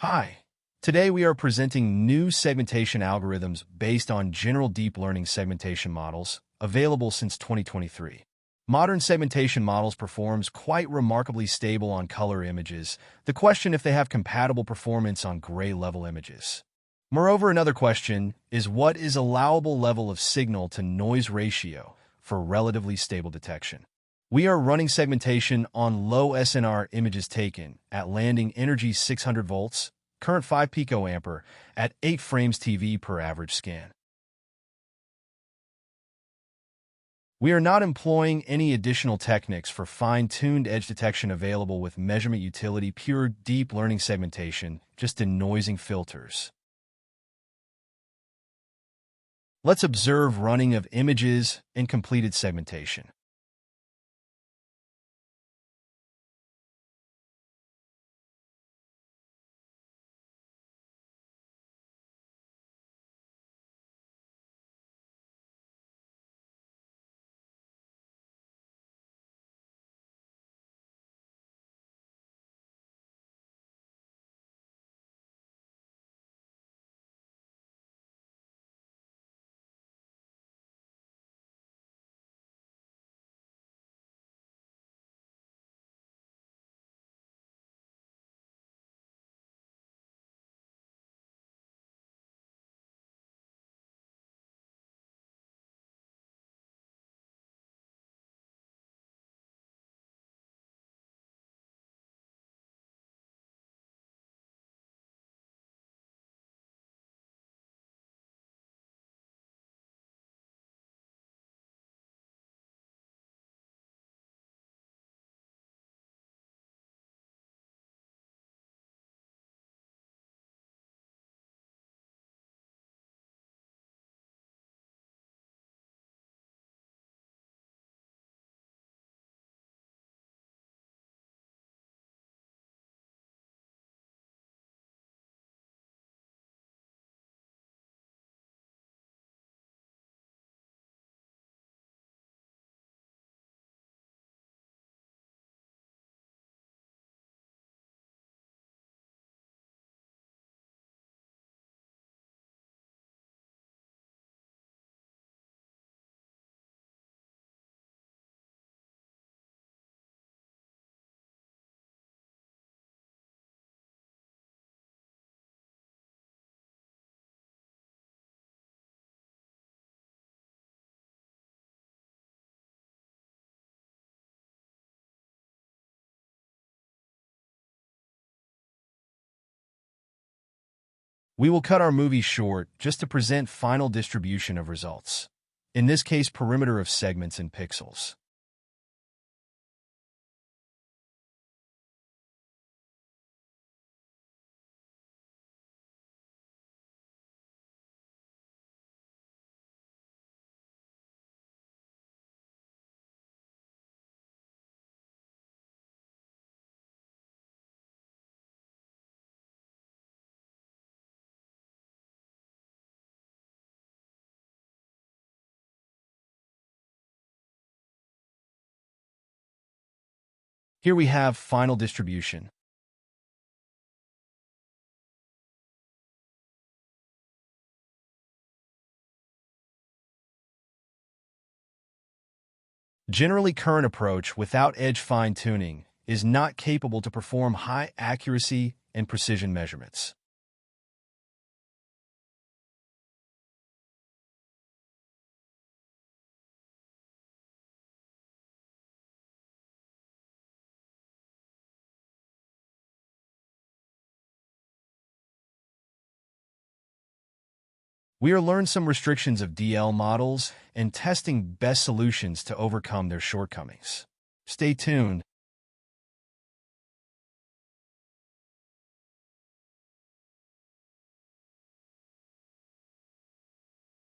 Hi. Today we are presenting new segmentation algorithms based on general deep learning segmentation models available since 2023. Modern segmentation models performs quite remarkably stable on color images. The question if they have compatible performance on gray level images. Moreover, another question is what is allowable level of signal to noise ratio for relatively stable detection. We are running segmentation on low SNR images taken at landing energy 600 volts, current 5 picoampere at 8 frames TV per average scan. We are not employing any additional techniques for fine-tuned edge detection available with measurement utility, pure deep learning segmentation, just denoising filters. Let's observe running of images and completed segmentation. We will cut our movie short just to present final distribution of results. In this case, perimeter of segments in pixels. Here we have final distribution. Generally, current approach without edge fine-tuning is not capable to perform high accuracy and precision measurements. We are learning some restrictions of DL models and testing best solutions to overcome their shortcomings. Stay tuned.